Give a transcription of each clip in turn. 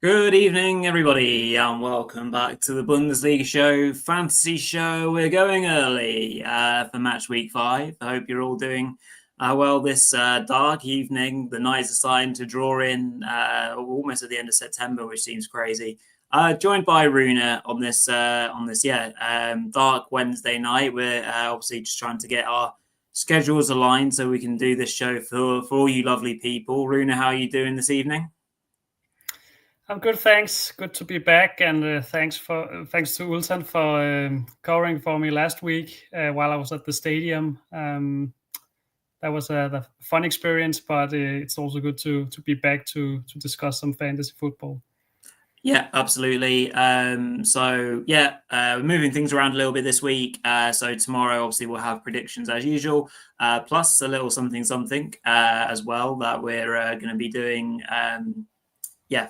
Good evening, everybody, and welcome back to the Bundesliga show, fantasy show. We're going early for match week 5. I hope you're all doing well this dark evening. The nights are starting to draw in almost at the end of September, which seems crazy. Joined by Rune on this dark Wednesday night. We're obviously just trying to get our schedules aligned so we can do this show for all you lovely people. Rune, how are you doing this evening? I'm good, thanks. Good to be back, and thanks to Ulsan for covering for me last week while I was at the stadium. That was a fun experience, but it's also good to be back to discuss some fantasy football. Yeah, absolutely. We're moving things around a little bit this week. So tomorrow, obviously, we'll have predictions as usual, plus a little something as well that we're going to be doing.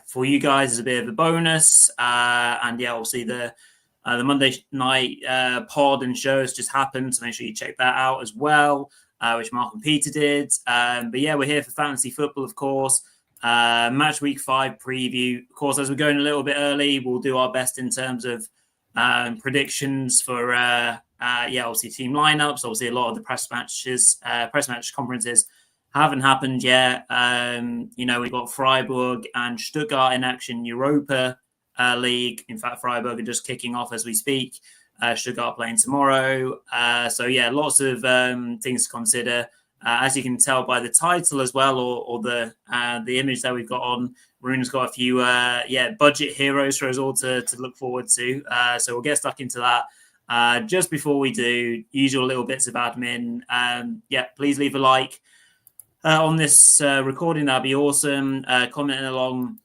For you guys as a bit of a bonus. Obviously the Monday night pod and shows just happened, so make sure you check that out as well, which Mark and Peter did. We're here for fantasy football, of course. Match week 5 preview. Of course, as we're going a little bit early, we'll do our best in terms of predictions for obviously team lineups. Obviously, a lot of the press match conferences haven't happened yet. We've got Freiburg and Stuttgart in action, Europa League. In fact, Freiburg are just kicking off as we speak. Stuttgart playing tomorrow. Lots of things to consider. As you can tell by the title as well, or the image that we've got on, Rune's got a few budget heroes for us all to look forward to. So we'll get stuck into that. Just before we do, usual little bits of admin. Please leave a like on this recording. That'd be awesome. Commenting along.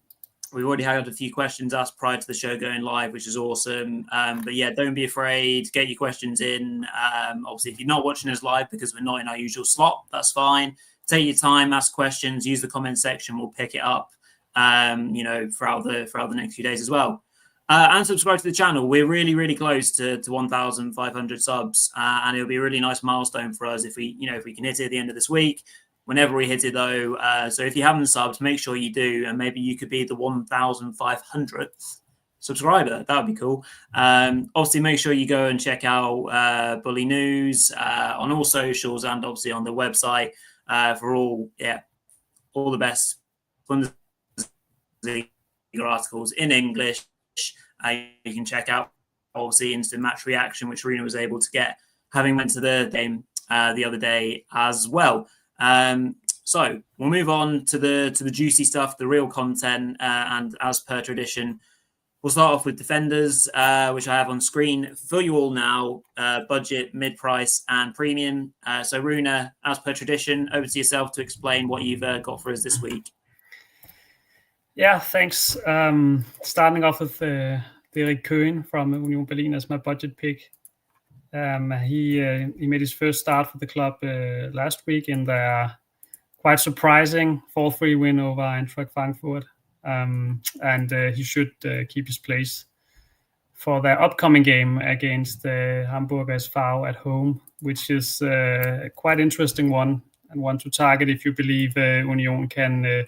We've already had a few questions asked prior to the show going live, which is awesome. Don't be afraid. Get your questions in. Obviously, if you're not watching us live because we're not in our usual slot, that's fine. Take your time, ask questions, use the comment section. We'll pick it up, throughout the next few days as well. And subscribe to the channel. We're really, really close to 1,500 subs, and it'll be a really nice milestone for us if we can hit it at the end of this week. Whenever we hit it, though, so if you haven't subbed, make sure you do, and maybe you could be the 1,500th subscriber. That would be cool. Obviously, make sure you go and check out Bulinews on all socials and obviously on the website for all the best Bundesliga articles in English. You can check out obviously instant match reaction, which Rune was able to get having went to the game the other day as well. So we'll move on to the juicy stuff, the real content, and as per tradition, we'll start off with defenders, which I have on screen for you all now. Budget, mid-price, and premium. So Rune, as per tradition, over to yourself to explain what you've got for us this week. Yeah, thanks. Starting off with Derek Köhn from Union Berlin as my budget pick. He made his first start for the club last week in their quite surprising 4-3 win over Eintracht Frankfurt, and he should keep his place for their upcoming game against Hamburg SV at home, which is a quite interesting one and one to target if you believe Union can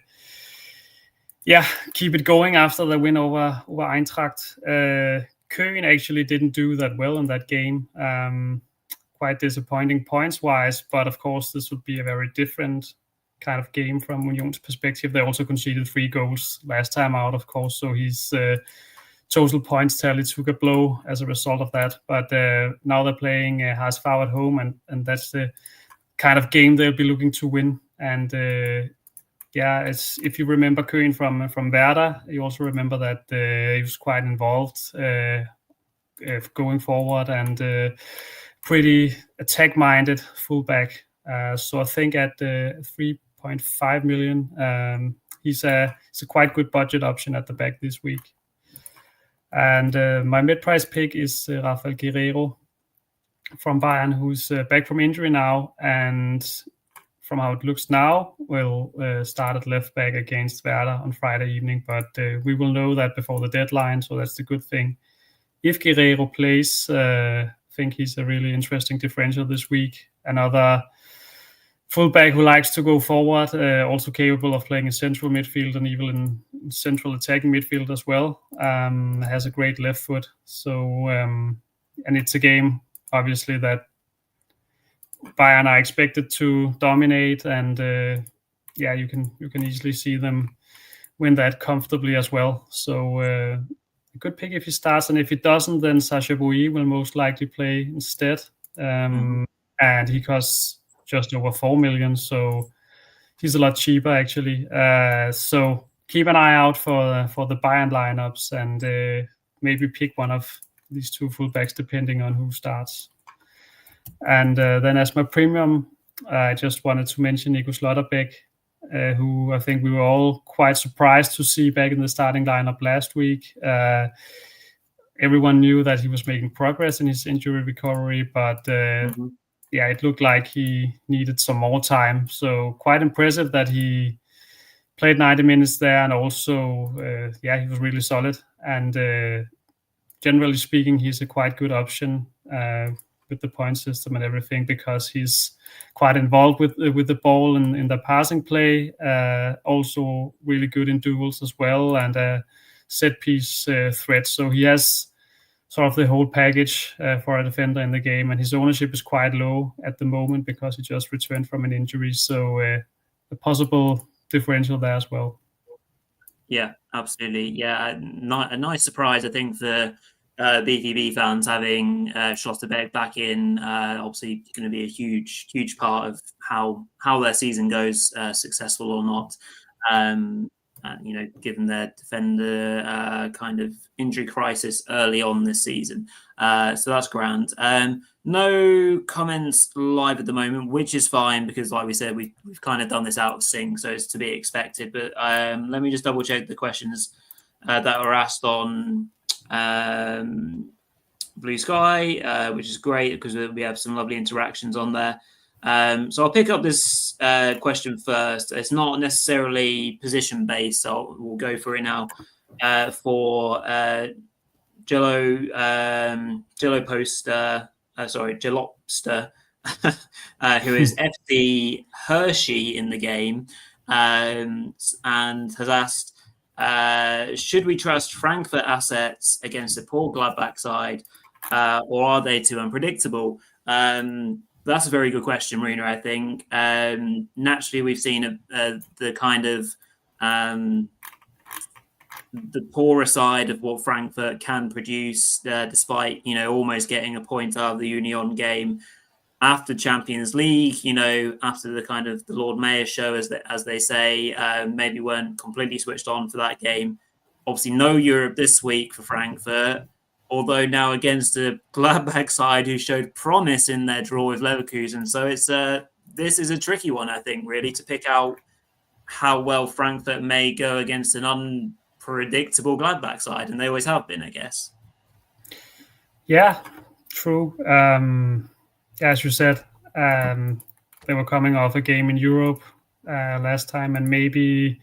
keep it going after the win over Eintracht. Köhn actually didn't do that well in that game. Quite disappointing points-wise, but of course this would be a very different kind of game from Union's perspective. They also conceded 3 goals last time out, of course, so his total points tally took a blow as a result of that. But now they're playing HSV at home, and that's the kind of game they'll be looking to win. And if you remember Köhn from Werder, you also remember that he was quite involved going forward and pretty attack-minded fullback. So I think at 3.5 million, he's a quite good budget option at the back this week. And my mid-price pick is Rafael Guerreiro from Bayern, who's back from injury now, and from how it looks now, will start at left back against Werder on Friday evening, but we will know that before the deadline, so that's the good thing. If Guerreiro plays, I think he's a really interesting differential this week. Another fullback who likes to go forward, also capable of playing in central midfield and even in central attacking midfield as well. Has a great left foot. So, and it's a game, obviously, that Bayern are expected to dominate, and you can easily see them win that comfortably as well. So a good pick if he starts, and if he doesn't, then Sacha Boey will most likely play instead. And he costs just over 4 million, so he's a lot cheaper actually. So keep an eye out for the Bayern lineups, and maybe pick one of these two fullbacks depending on who starts. And then as my premium, I just wanted to mention Nico Schlotterbeck, who I think we were all quite surprised to see back in the starting lineup last week. Everyone knew that he was making progress in his injury recovery, but it looked like he needed some more time. So quite impressive that he played 90 minutes there, and also, he was really solid. And generally speaking, he's a quite good option with the point system and everything, because he's quite involved with the ball and in the passing play. Also really good in duels as well, and set piece threat. So he has sort of the whole package for a defender in the game, and his ownership is quite low at the moment because he just returned from an injury. So a possible differential there as well. Yeah, absolutely. Yeah, a nice surprise, I think, for BVB fans having Schlotterbeck back in. Obviously, going to be a huge part of how their season goes, successful or not. Given their defender kind of injury crisis early on this season. So that's grand. No comments live at the moment, which is fine because, like we said, we've kind of done this out of sync, so it's to be expected. But let me just double check the questions that were asked on Blue Sky, which is great because we have some lovely interactions on there. So I'll pick up this question first. It's not necessarily position based, so we'll go for it now. For Jello Jelopster, who is FC Hershey in the game, and has asked, should we trust Frankfurt assets against a poor Gladbach side, or are they too unpredictable? That's a very good question, Rune, I think. Naturally, we've seen the kind of the poorer side of what Frankfurt can produce, despite, almost getting a point out of the Union game after Champions League, after the kind of the Lord Mayor show, as they say, maybe weren't completely switched on for that game. Obviously, no Europe this week for Frankfurt, although now against a Gladbach side who showed promise in their draw with Leverkusen. So this is a tricky one, I think, really, to pick out how well Frankfurt may go against an unpredictable Gladbach side, and they always have been, I guess. Yeah, true. As you said, they were coming off a game in Europe last time, and maybe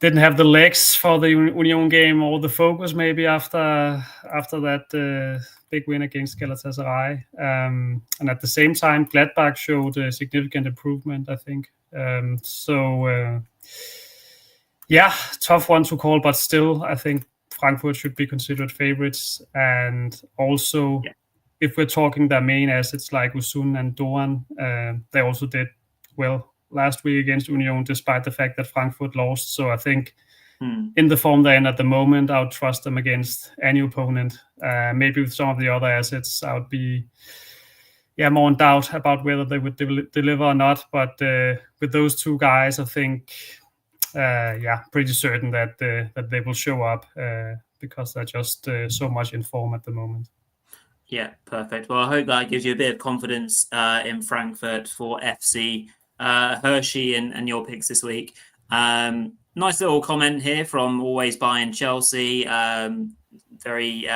didn't have the legs for the Union game or the focus maybe after that big win against Galatasaray. And at the same time, Gladbach showed a significant improvement, I think. Tough one to call, but still, I think Frankfurt should be considered favorites. And also, if we're talking their main assets like Usun and Doan, they also did well last week against Union, despite the fact that Frankfurt lost. So I think in the form they're in at the moment, I would trust them against any opponent. Maybe with some of the other assets, I would be more in doubt about whether they would deliver or not. But with those two guys, I think, pretty certain that they will show up because they're just so much in form at the moment. Yeah, perfect. Well, I hope that gives you a bit of confidence in Frankfurt for FC Hershey and your picks this week. Nice little comment here from Always Buying Chelsea. Very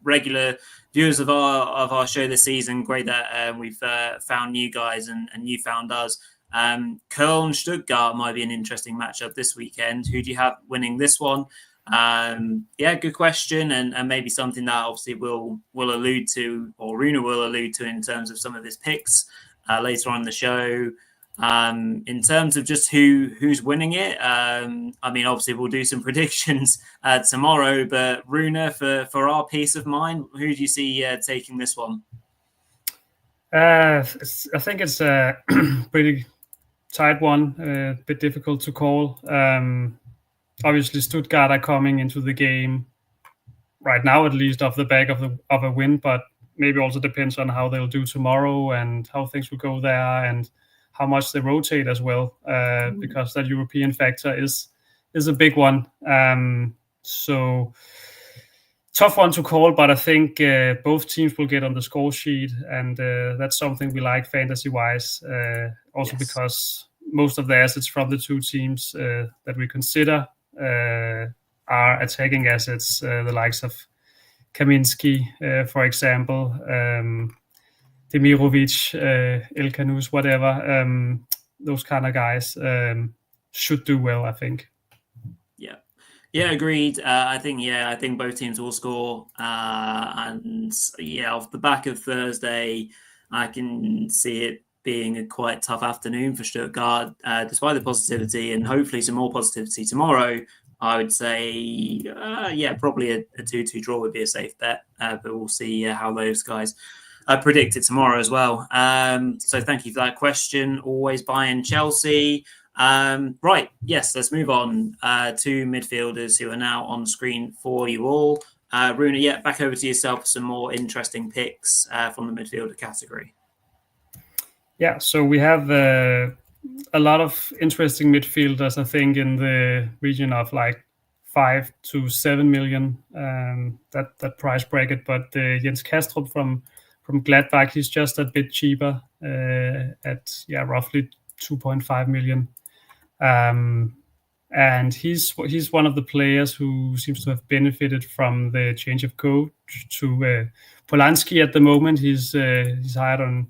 regular viewers of our show this season. Great that we've found new guys and you found us. Köln Stuttgart might be an interesting matchup this weekend. Who do you have winning this one? Good question, and maybe something that obviously we'll allude to, or Rune will allude to in terms of some of his picks later on in the show. In terms of just who's winning it, I mean, obviously we'll do some predictions tomorrow, but Rune, for our peace of mind, who do you see taking this one? I think it's a pretty tight one, a bit difficult to call. Obviously, Stuttgart are coming into the game right now, at least off the back of a win, but maybe also depends on how they'll do tomorrow and how things will go there and how much they rotate as well, because that European factor is a big one. So tough one to call, but I think both teams will get on the score sheet, and that's something we like fantasy-wise. Also because most of the assets from the two teams that we consider are attacking assets, the likes of Kaminski, for example, Demirovic, Elkanus, whatever. Those kind of guys should do well, I think. Yeah, agreed. I think both teams will score, and off the back of Thursday, I can see it being a quite tough afternoon for Stuttgart, despite the positivity and hopefully some more positivity tomorrow. I would say, probably a 2-2 draw would be a safe bet, but we'll see how those guys predict it tomorrow as well. So thank you for that question. Always buying Chelsea. Right, yes, let's move on to midfielders who are now on screen for you all. Rune, back over to yourself for some more interesting picks from the midfielder category. Yeah, so we have a lot of interesting midfielders, I think, in the region of like 5 to 7 million, that price bracket. But Jens Kastrup from Gladbach, he's just a bit cheaper at roughly 2.5 million. And he's one of the players who seems to have benefited from the change of coach to Polanski at the moment. He's hired on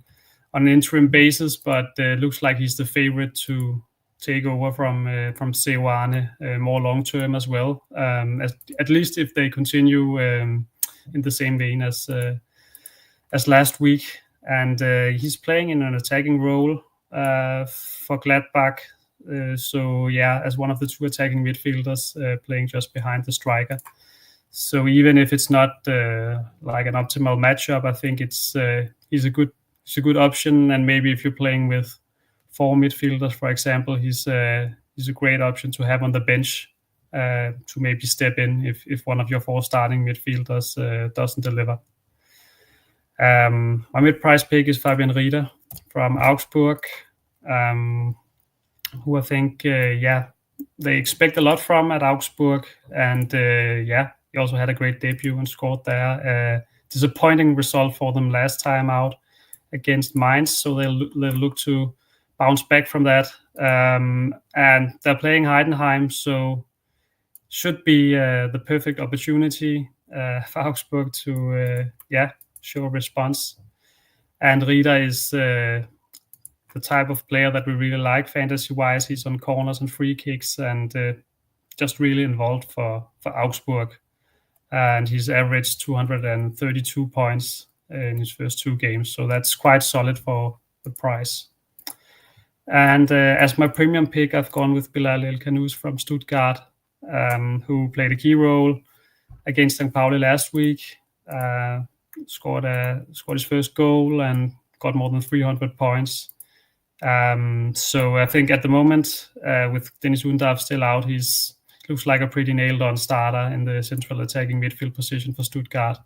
an interim basis, but looks like he's the favorite to take over from Seoane more long term as well. At least if they continue in the same vein as last week, and he's playing in an attacking role for Gladbach. As one of the two attacking midfielders playing just behind the striker. So even if it's not like an optimal matchup, I think he's a good option. And maybe if you're playing with 4 midfielders, for example, he's a great option to have on the bench to maybe step in if one of your 4 starting midfielders doesn't deliver. My mid-price pick is Fabian Rieder from Augsburg. Who I think, they expect a lot from at Augsburg. And he also had a great debut and scored there. Disappointing result for them last time out against Mainz, so they'll look to bounce back from that. And they're playing Heidenheim, so should be the perfect opportunity for Augsburg to show a response. And Rieder is the type of player that we really like fantasy-wise. He's on corners and free kicks and just really involved for Augsburg. And he's averaged 232 points in his first 2 games. So that's quite solid for the price. And as my premium pick, I've gone with Bilal Elkanus from Stuttgart, who played a key role against St. Pauli last week. Scored his first goal and got more than 300 points. So I think at the moment, with Dennis Undav still out, he's looks like a pretty nailed-on starter in the central attacking midfield position for Stuttgart.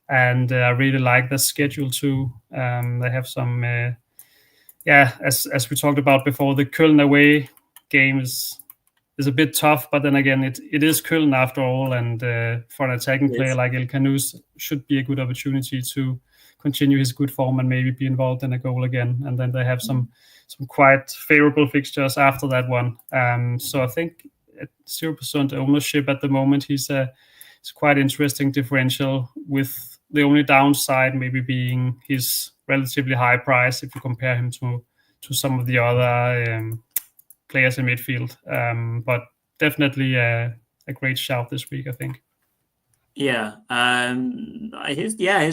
And I really like the schedule too. They have some, as we talked about before, the Köln away game is a bit tough, but then again, it is Köln after all, and for an attacking player like Elkanus, should be a good opportunity to continue his good form and maybe be involved in a goal again. And then they have some quite favorable fixtures after that one. So I think at 0% ownership at the moment, it's quite interesting differential, with the only downside maybe being his relatively high price if you compare him to some of the other players in midfield. But definitely a great shout this week, I think. His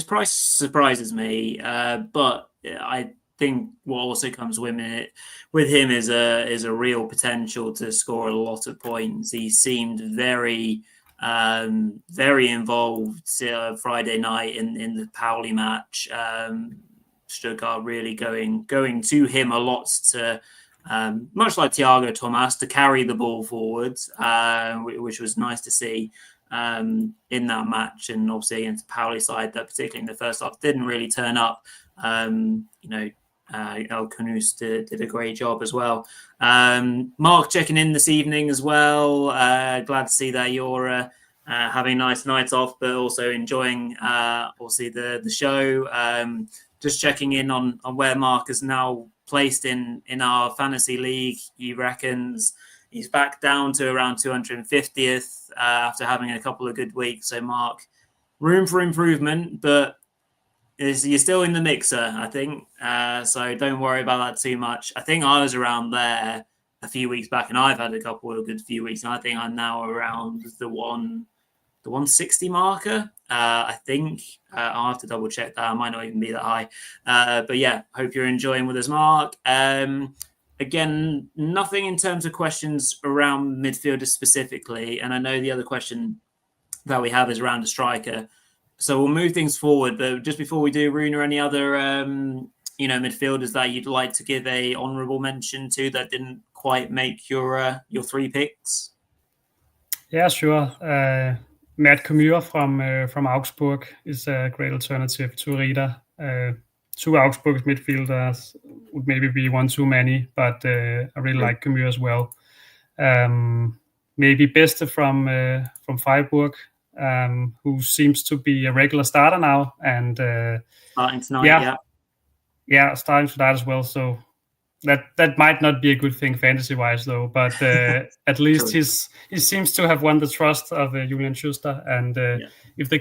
price surprises me, but think what also comes with him is a real potential to score a lot of points. He seemed very involved Friday night in the Pauli match. Stuttgart really going to him a lot to. Much like Thiago Thomas, to carry the ball forward, which was nice to see in that match. And obviously against Pauli's side, that particularly in the first half didn't really turn up. El Khanous did a great job as well. Mark checking in this evening as well. Glad to see that you're having a nice night off, but also enjoying obviously the show. Just checking in on where Mark is now placed in our fantasy league. He reckons he's back down to around 250th after having a couple of good weeks. So Mark, room for improvement, but you're still in the mixer, I think. So don't worry about that too much. I think I was around there a few weeks back, and I've had a couple of good few weeks, and I think I'm now around the 160 marker. I think I'll have to double check that. I might not even be that high. But yeah, hope you're enjoying with us, Mark. Again, nothing in terms of questions around midfielders specifically. And I know the other question that we have is around a striker. So we'll move things forward. But just before we do, Rune, any other midfielders that you'd like to give a honourable mention to that didn't quite make your 3 picks? Yeah, sure. Matt Camure from Augsburg is a great alternative to Rieder. 2 Augsburg midfielders would maybe be one too many, but I really like Camure as well. Maybe Beste from Freiburg, who seems to be a regular starter now, and starting tonight. Yeah, starting tonight as well. So that might not be a good thing fantasy-wise, though. But at least he seems to have won the trust of Julian Schuster, and if they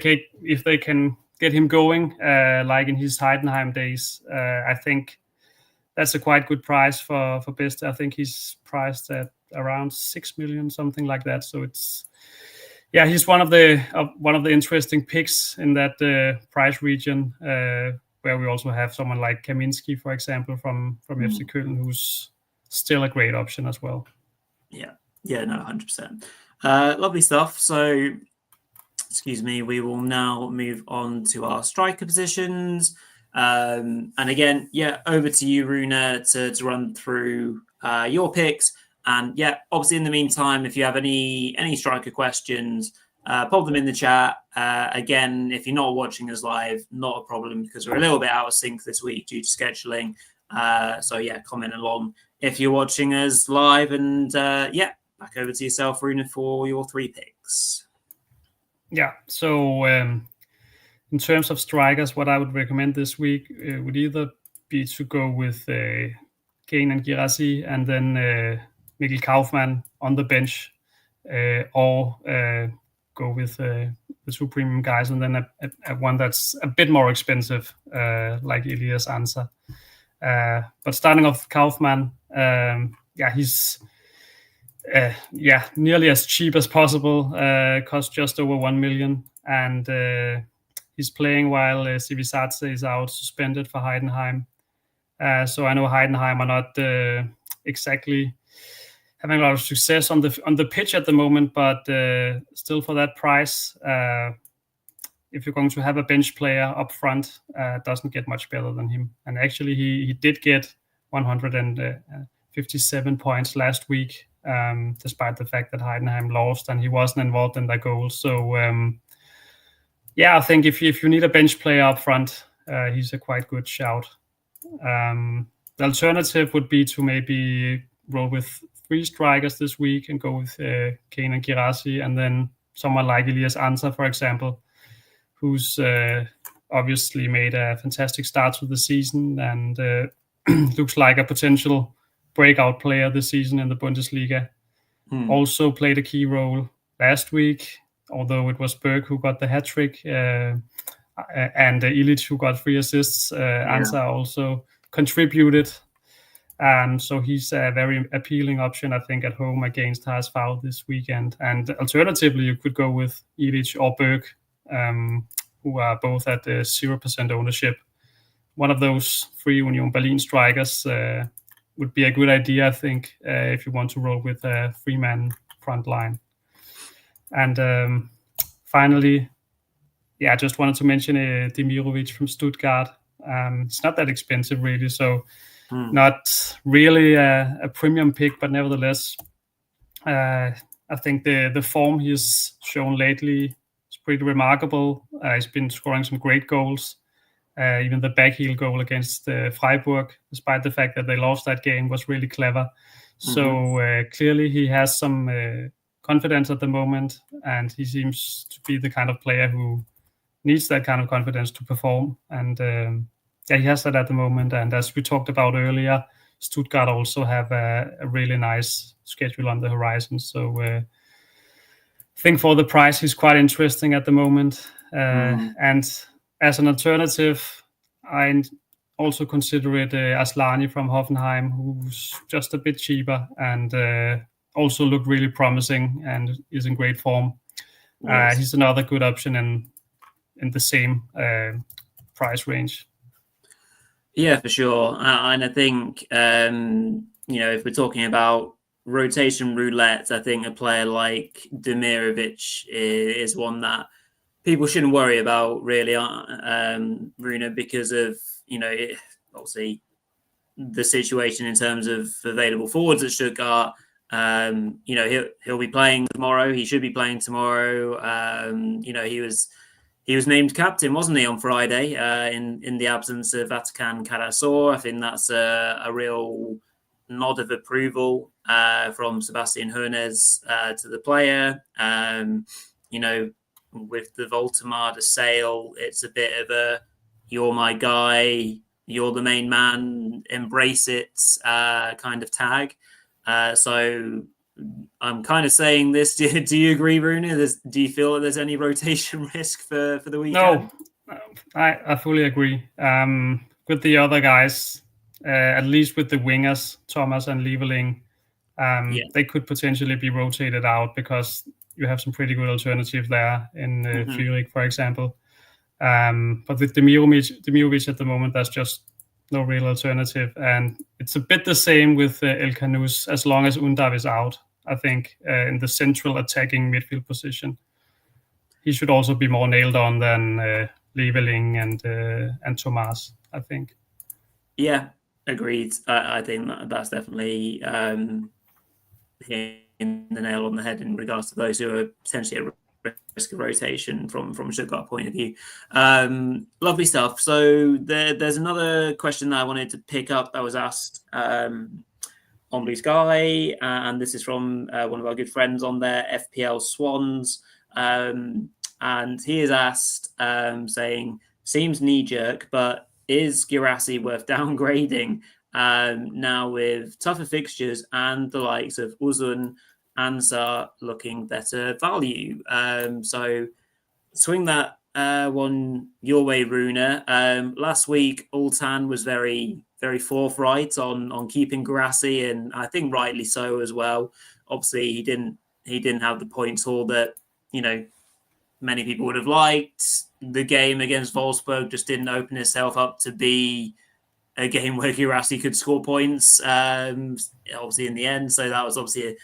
can get him going like in his Heidenheim days, I think that's a quite good price for Best. I think he's priced at around 6 million, something like that. So he's one of the interesting picks in that price region. Where we also have someone like Kaminski, for example, from FC Köln, who's still a great option as well. Yeah, no, 100%. Lovely stuff. So, excuse me, we will now move on to our striker positions. And again, over to you, Rune, to run through your picks. And obviously in the meantime, if you have any striker questions, pop them in the chat. Again, if you're not watching us live, not a problem, because we're a little bit out of sync this week due to scheduling. So comment along if you're watching us live. And back over to yourself, Rune, for your 3 picks. Yeah, so in terms of strikers, what I would recommend this week would either be to go with Kane and Girassi, and then Mikkel Kaufmann on the bench, or go with the 2 premium guys, and then a one that's a bit more expensive, like Elias Ansa. But starting off Kaufmann, he's nearly as cheap as possible, costs just over 1 million, and he's playing while Civisadze is out suspended for Heidenheim. So I know Heidenheim are not exactly having a lot of success on the pitch at the moment, but still for that price, if you're going to have a bench player up front, doesn't get much better than him. And actually, he did get 157 points last week, despite the fact that Heidenheim lost and he wasn't involved in that goal. So I think if you need a bench player up front, he's a quite good shout. The alternative would be to maybe roll with 3 strikers this week and go with Kane and Girassi, and then someone like Elias Ansa, for example, who's obviously made a fantastic start to the season and looks like a potential breakout player this season in the Bundesliga. Also played a key role last week, although it was Berg who got the hat-trick and Ilic who got 3 assists. Ansa also contributed. So he's a very appealing option, I think, at home against HSV this weekend. And alternatively, you could go with Ilic or Berg, who are both at 0% ownership. one of those 3 Union Berlin strikers would be a good idea, I think, if you want to roll with a 3-man front line. And finally, I just wanted to mention Demirovic from Stuttgart. It's not that expensive, really, so not really a premium pick, but nevertheless, I think the form he's shown lately is pretty remarkable. He's been scoring some great goals. Even the backheel goal against Freiburg, despite the fact that they lost that game, was really clever. So clearly he has some confidence at the moment, and he seems to be the kind of player who needs that kind of confidence to perform. And he has that at the moment. And as we talked about earlier, Stuttgart also have a really nice schedule on the horizon. So I think for the price, he's quite interesting at the moment. And as an alternative, I also consider it Aslani from Hoffenheim, who's just a bit cheaper and also looked really promising and is in great form. Yes. He's another good option in the same price range. Yeah, for sure. And I think, if we're talking about rotation roulette, I think a player like Demirovic is one that people shouldn't worry about, really, Rune, because of, obviously the situation in terms of available forwards at Stuttgart. He'll be playing tomorrow. He should be playing tomorrow. He was named captain, wasn't he, on Friday, in the absence of Vatican Carasor. I think that's a real nod of approval from Sebastian Hoeneß to the player. With the Voltemar to Sale, it's a bit of a "you're my guy, you're the main man, embrace it" kind of tag. So I'm kind of saying this. Do you agree, Rune? Do you feel that there's any rotation risk for the weekend? No, I fully agree. With the other guys, at least with the wingers, Thomas and Lieberling, they could potentially be rotated out because you have some pretty good alternatives there in Führig, for example. But with Demirovic at the moment, there's just no real alternative. And it's a bit the same with El Canous, as long as Undav is out, I think, in the central attacking midfield position. He should also be more nailed on than Lieberling and Thomas, I think. Yeah, agreed. I think that's definitely hitting the nail on the head in regards to those who are potentially at risk of rotation from a Stuttgart point of view. Lovely stuff. So there's another question that I wanted to pick up that was asked on Blue Sky, and this is from one of our good friends on there, FPL Swans, and he is asked, saying, seems knee-jerk, but is Guirassy worth downgrading now with tougher fixtures and the likes of Uzun, Ansar looking better value? So swing that one your way, Rune. Last week, Ultan was very, very forthright on keeping Guirassy, and I think rightly so as well. Obviously, he didn't have the points haul that many people would have liked. The game against Wolfsburg just didn't open itself up to be a game where Guirassy could score points, obviously in the end. So that was obviously a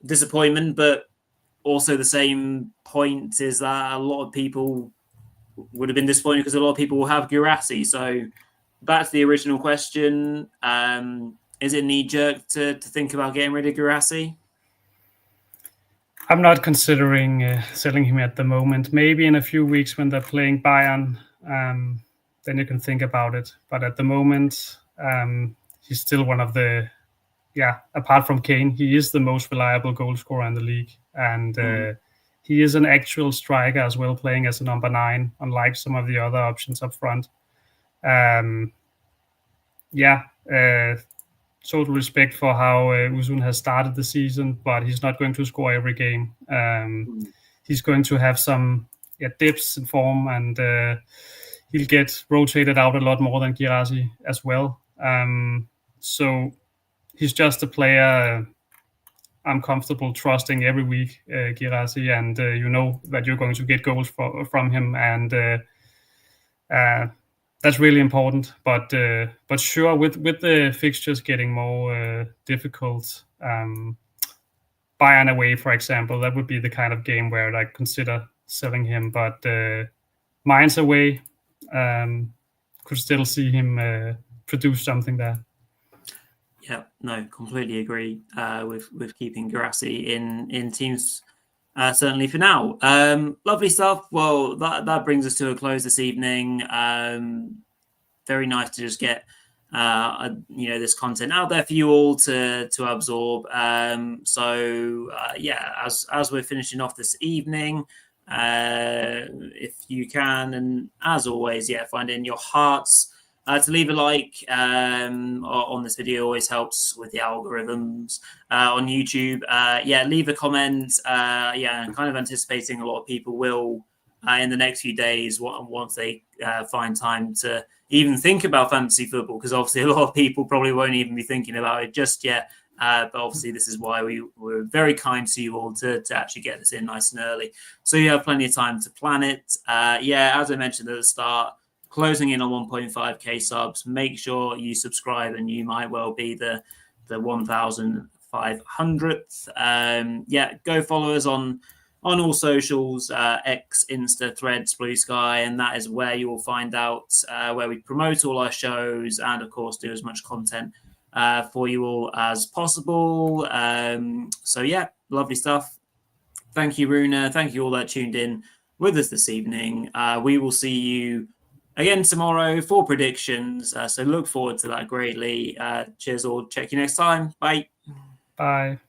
disappointment, but also the same point is that a lot of people would have been disappointed because a lot of people will have Guirassy. So back to the original question, is it knee-jerk to think about getting rid of Guirassy? I'm not considering selling him at the moment. Maybe in a few weeks when they're playing Bayern, then you can think about it. But at the moment, he's still one of the, apart from Kane, he is the most reliable goal scorer in the league. And he is an actual striker as well, playing as a number 9, unlike some of the other options up front. Total respect for how Uzun has started the season, but he's not going to score every game. He's going to have some dips in form, and he'll get rotated out a lot more than Guirassy as well. So he's just a player I'm comfortable trusting every week, Guirassy, and you know that you're going to get goals from him. And that's really important. But sure, with the fixtures getting more difficult, Bayern away, for example, that would be the kind of game where I'd consider selling him. But Mainz away, could still see him produce something there. Yeah, no, completely agree with keeping Guirassy in teams, certainly for now. Lovely stuff. Well, that brings us to a close this evening. Very nice to just get this content out there for you all to absorb. As we're finishing off this evening, if you can, and as always, find in your hearts to leave a like on this video. Always helps with the algorithms on YouTube. Leave a comment. And kind of anticipating a lot of people will in the next few days once they find time to even think about fantasy football, because obviously a lot of people probably won't even be thinking about it just yet. But obviously this is why we were very kind to you all to actually get this in nice and early, so you have plenty of time to plan it. As I mentioned at the start, closing in on 1.5k subs. Make sure you subscribe, and you might well be the 1,500th. Go follow us on all socials, X, Insta, Threads, Blue Sky, and that is where you will find out where we promote all our shows and, of course, do as much content for you all as possible. Lovely stuff. Thank you, Rune. Thank you all that tuned in with us this evening. We will see you again tomorrow for predictions. So look forward to that greatly. Cheers all. Check you next time. Bye. Bye.